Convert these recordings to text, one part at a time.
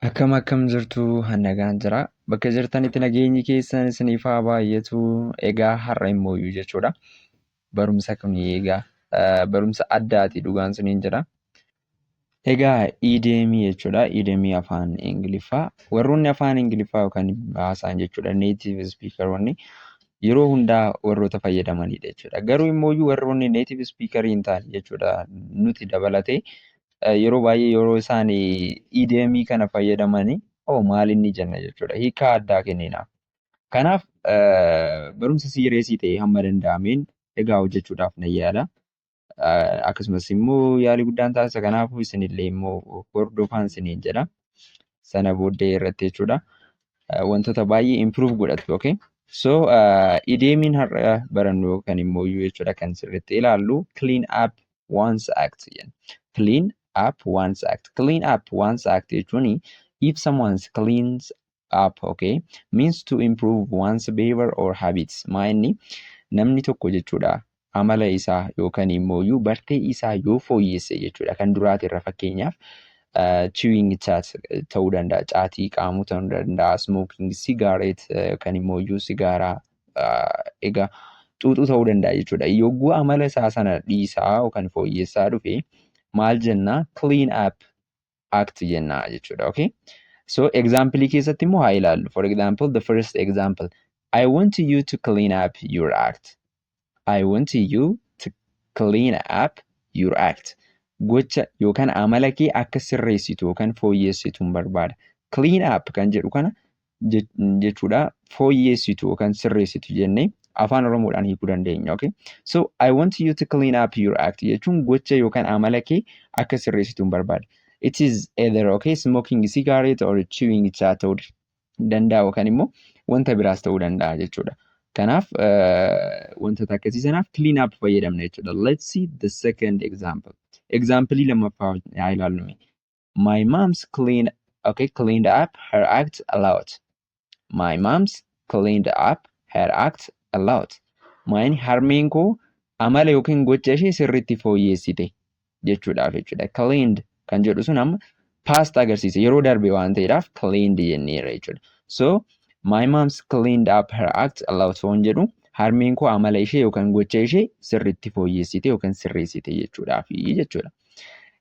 Akkam jirtu nagaan jira. Bakka jirtanitti nageenyi keessan isiniif haa baay'atu. Egaa har'a immoo jechuudha. Barumsa kun egaa barumsa addaati dhugaan isiniin jedha. Egaa iideemii jechuudha. Iideemii afaan Engiliffaa. Warroonni afaan Engiliffaa yookaan haasa'an jechuudha. Neetive spiikeroonni yeroo hundaa warroota fayyadamanidha jechuudha. Garuu immoo warroonni neetive spiikerii hin taane jechuudha nuti dabalatee yeroo baay'ee yeroo isaan iideemii kana fayyadamanii maal inni jenna jechuudha. Hiikaa addaa kenninaaf. Kanaaf barumsa siireesii ta'e hamma danda'ameen egaa hojjechuudhaaf nan yaala. Akkasumas immoo yaalii guddaan taasisa. Kanaafuu isinillee immoo hordofaa isiniin jedha. Sana booddee irratti jechuudha. Wantoota baay'ee improve godhattu. Okay? So iideemiin har'a barannu kan immoo jechuudha kan sirriitti ilaallu clean up one's act jenna. Clean up one's act. Clean up one's act jechuun if someone cleans up, okay, means to improve one's behavior or habits. Maa'inni namni tokko jechuudha amala isaa yookaan immoo bartee isaa yoo fooyyesse jechuudha. Kan duraati irra fakkeenyaaf chewing chat ta'uu danda'a, caatii qaamuu ta'uu danda'a, smoking cigarette kan immoo sigaaraa egaa xuuxuu ta'uu danda'a jechuudha. Yogguu amala isaa sana dhiisaa yookaan fooyyessaa dhufe maal jenna? Clean up act jenna jechuudha. Okay? So example keessatti immoo haa ilaallu. For example, the first example, I want you to clean up your act. I want you to clean up your act. Gocha yookaan amala kee akka sirreessitu yookaan fooyyessituun barbaada. Clean up kan jedhu kana jechuudha fooyyessitu yookaan sirreessitu jennee afaan Oromoodhaan hiikuu dandeenya. Okay? So I want you to clean up your act jechuun gocha yookaan amala kee akka sirreessituun barbaada. It is either okay smoking cigarette or chewing chat ta'uu danda'a yookaan immoo wanta biraas ta'uu danda'a jechuudha. Kanaaf wantoota akkasii sanaaf clean up fayyadamna jechuudha. Let's see the second example. Example lammaffaa haa ilaallu. My mom's cleaned up her act a lot. My mom's cleaned up her act a lot. Maayini harmeen koo amala yookiin gocha ishee sirriitti fooyyessite jechuudhaaf jechuudha. Cleaned kan jedhu sun amma past agarsiisa. Yeroo darbe waan ta'eedhaaf cleaned jenneerra jechuudha. So my mom's cleaned up her act a lot waan jedhu harmeen koo amala ishee yookaan gocha ishee sirriitti fooyyessite yookaan sirreessite jechuudhaaf jechuudha.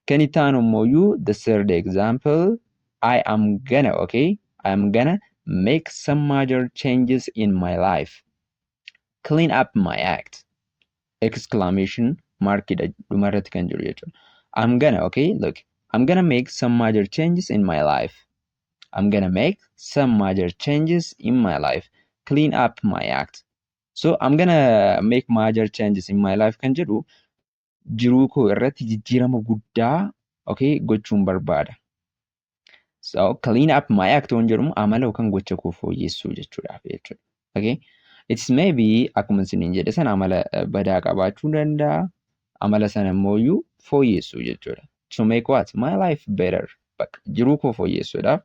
Kan itti aanu immoo the third example, I am gonna make some major changes in my life. Clean up my act. Exclamation mark dhumarratti kan jiru jechuudha. I'm gonna make some major changes in my life. I'm gonna make some major changes in my life. Clean up my act. So I'm gonna make major changes in my life kan jedhu jiruu koo irratti jijjiirama guddaa gochuun barbaada. So clean up my act waan jedhamu amala yookaan gocha koo fooyyessuu jechuudhaaf jechuudha. Okay? It's maybe akkuma isiniin jedhe sana amala badaa qabaachuu danda'a. Amala sana immoo fooyyessuu jechuudha. To make what? My life better. Bakka jiruu koo fooyyessuudhaaf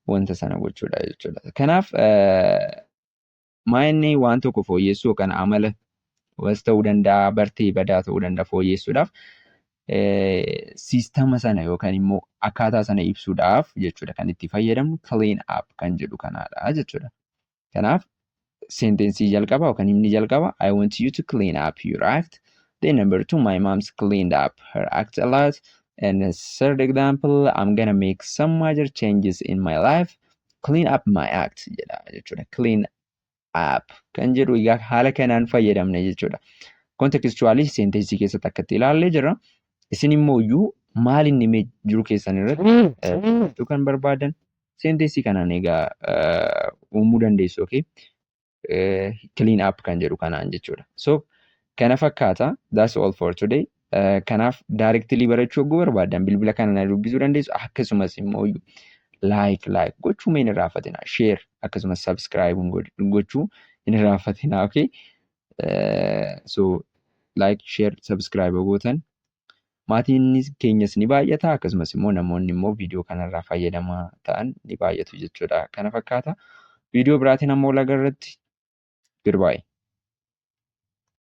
wanta sana gochuudha jechuudha. Kanaaf maayinni waan tokko fooyyessuu yookaan amala was ta'uu danda'a, bartee badaa ta'uu danda'a fooyyessuudhaaf siistama sana yookaan immoo akkaataa sana ibsuudhaaf jechuudha kan itti fayyadamnu clean up kan jedhu kanaadha jechuudha. Kanaaf sentensii jalqaba yookaan himni jalqaba I want you to clean up your act. Then number 2, my mom's cleaned up her act a lot. And the third example, I'm gonna make some major changes in my life. Clean up my act jedha jechuudha. Clean up kan jedhu egaa haala kanaan fayyadamna jechuudha. Contextually sentensii keessatti akkatti ilaallee jirra. Isin immoo maal inni jiru keessan irratti kan barbaadan sentensii kanaan egaa uumuu dandeessu. Okay? Clean up kan jedhu kanaan jechuudha. So kana fakkaata. That's all for today. Kanaaf directly barachuu yoo barbaadan bilbila kana dubbisuu dandeessu. Akkasumas immoo like gochuu hin irraanfatina. Share akkasumas subscribe gochuu hin irraanfatina. Okay? So like, share, subscribe gootan maatiin keenyas ni baay'ata. Akkasumas immoo namoonni immoo viidiyoo kanarraa fayyadamaa ta'an ni baay'atu jechuudha. Kana fakkaata. Viidiyoo biraatiin ammoo lagarratti goodbye.